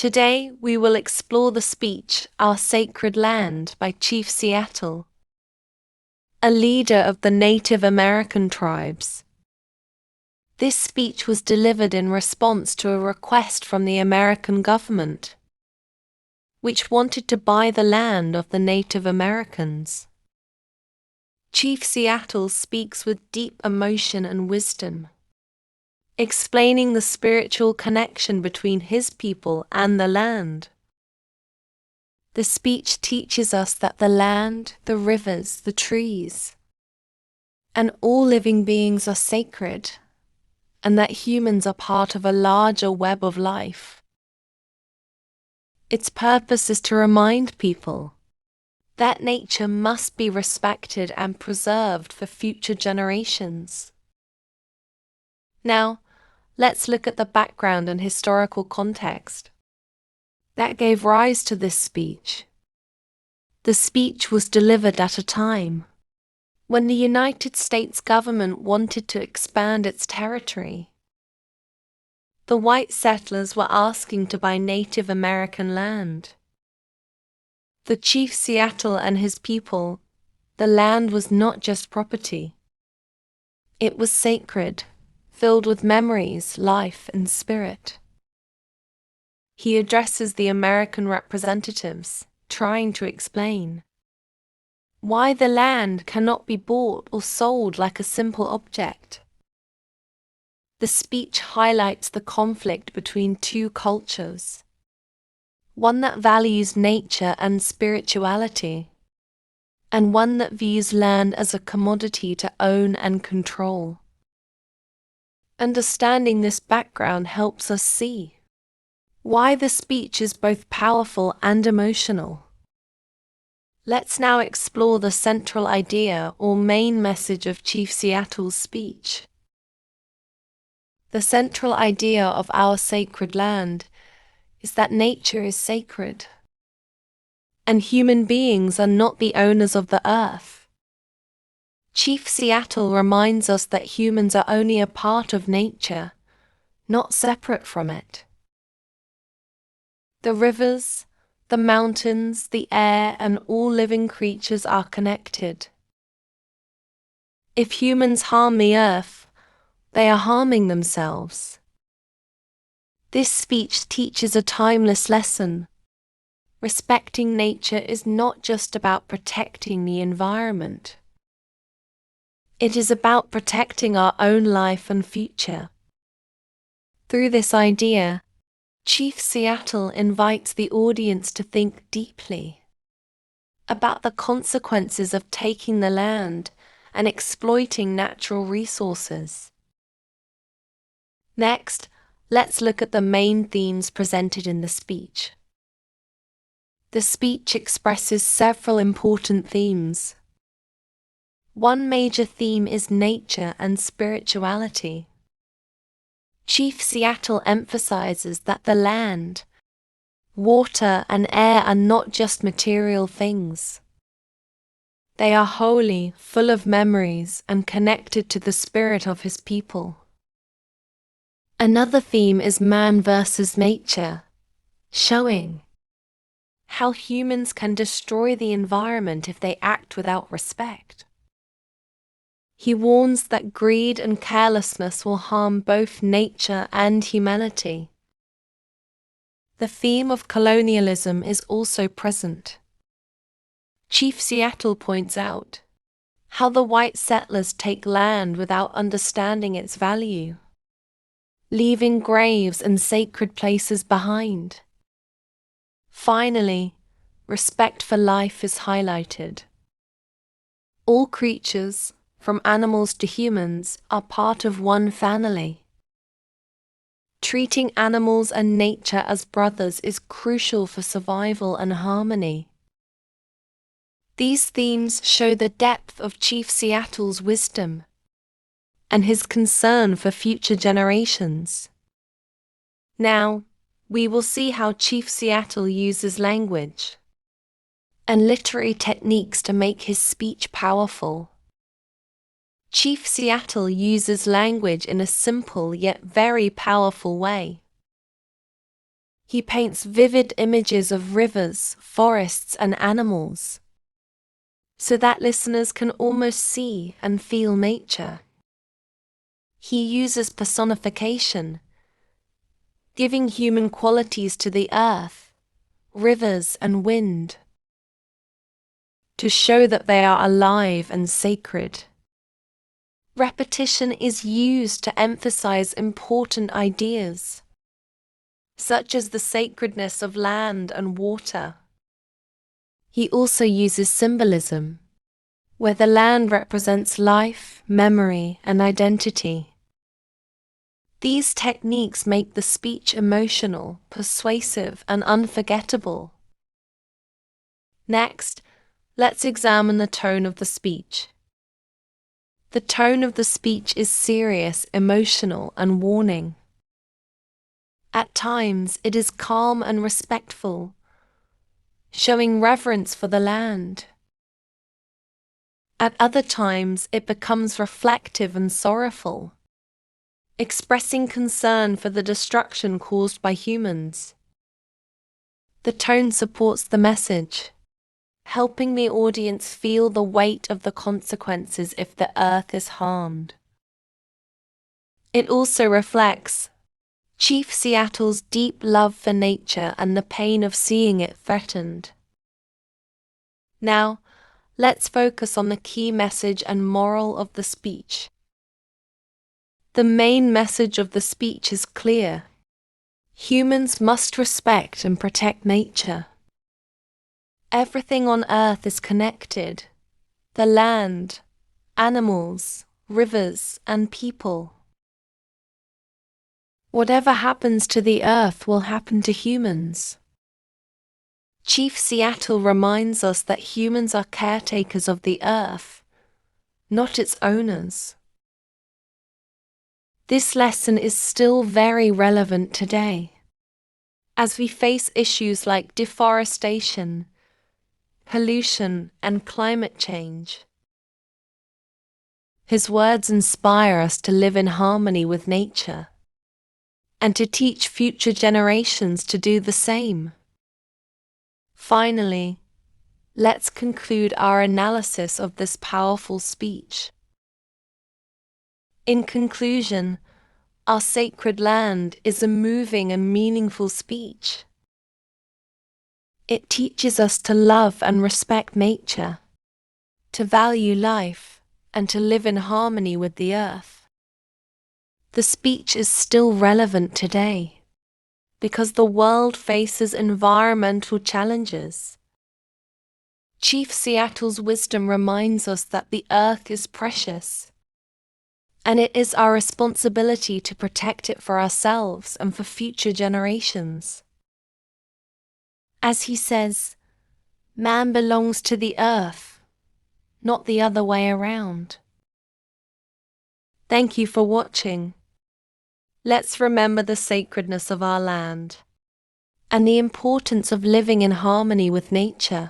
Today, we will explore the speech, Our Sacred Land, by Chief Seattle, a leader of the Native American tribes. This speech was delivered in response to a request from the American government, which wanted to buy the land of the Native Americans. Chief Seattle speaks with deep emotion and wisdom, explaining the spiritual connection between his people and the land. The speech teaches us that the land, the rivers, the trees, and all living beings are sacred, and that humans are part of a larger web of life. Its purpose is to remind people that nature must be respected and preserved for future generations. Now, let's look at the background and historical context that gave rise to this speech. The speech was delivered at a time when the United States government wanted to expand its territory. The white settlers were asking to buy Native American land. For Chief Seattle and his people, the land was not just property. It was sacred, filled with memories, life, and spirit. He addresses the American representatives, trying to explain why the land cannot be bought or sold like a simple object. The speech highlights the conflict between two cultures, one that values nature and spirituality, and one that views land as a commodity to own and control. Understanding this background helps us see why the speech is both powerful and emotional. Let's now explore the central idea or main message of Chief Seattle's speech. The central idea of Our Sacred Land is that nature is sacred, and human beings are not the owners of the earth. Chief Seattle reminds us that humans are only a part of nature, not separate from it. The rivers, the mountains, the air, and all living creatures are connected. If humans harm the earth, they are harming themselves. This speech teaches a timeless lesson. Respecting nature is not just about protecting the environment. It is about protecting our own life and future. Through this idea, Chief Seattle invites the audience to think deeply about the consequences of taking the land and exploiting natural resources. Next, let's look at the main themes presented in the speech. The speech expresses several important themes. One major theme is nature and spirituality. Chief Seattle emphasizes that the land, water, and air are not just material things. They are holy, full of memories, and connected to the spirit of his people. Another theme is man versus nature, showing how humans can destroy the environment if they act without respect. He warns that greed and carelessness will harm both nature and humanity. The theme of colonialism is also present. Chief Seattle points out how the white settlers take land without understanding its value, leaving graves and sacred places behind. Finally, respect for life is highlighted. All creatures, from animals to humans, are part of one family. Treating animals and nature as brothers is crucial for survival and harmony. These themes show the depth of Chief Seattle's wisdom and his concern for future generations. Now, we will see how Chief Seattle uses language and literary techniques to make his speech powerful. Chief Seattle uses language in a simple yet very powerful way. He paints vivid images of rivers, forests, and animals, so that listeners can almost see and feel nature. He uses personification, giving human qualities to the earth, rivers, and wind, to show that they are alive and sacred. Repetition is used to emphasize important ideas, such as the sacredness of land and water. He also uses symbolism, where the land represents life, memory, and identity. These techniques make the speech emotional, persuasive, and unforgettable. Next, let's examine the tone of the speech. The tone of the speech is serious, emotional, and warning. At times, it is calm and respectful, showing reverence for the land. At other times, it becomes reflective and sorrowful, expressing concern for the destruction caused by humans. The tone supports the message, helping the audience feel the weight of the consequences if the earth is harmed. It also reflects Chief Seattle's deep love for nature and the pain of seeing it threatened. Now, let's focus on the key message and moral of the speech. The main message of the speech is clear. Humans must respect and protect nature. Everything on Earth is connected: the land, animals, rivers, and people. Whatever happens to the Earth will happen to humans. Chief Seattle reminds us that humans are caretakers of the Earth, not its owners. This lesson is still very relevant today, as we face issues like deforestation, pollution, and climate change. His words inspire us to live in harmony with nature, and to teach future generations to do the same. Finally, let's conclude our analysis of this powerful speech. In conclusion, Our Sacred Land is a moving and meaningful speech. It teaches us to love and respect nature, to value life, and to live in harmony with the earth. The speech is still relevant today, because the world faces environmental challenges. Chief Seattle's wisdom reminds us that the earth is precious, and it is our responsibility to protect it for ourselves and for future generations. As he says, man belongs to the earth, not the other way around. Thank you for watching. Let's remember the sacredness of our land and the importance of living in harmony with nature.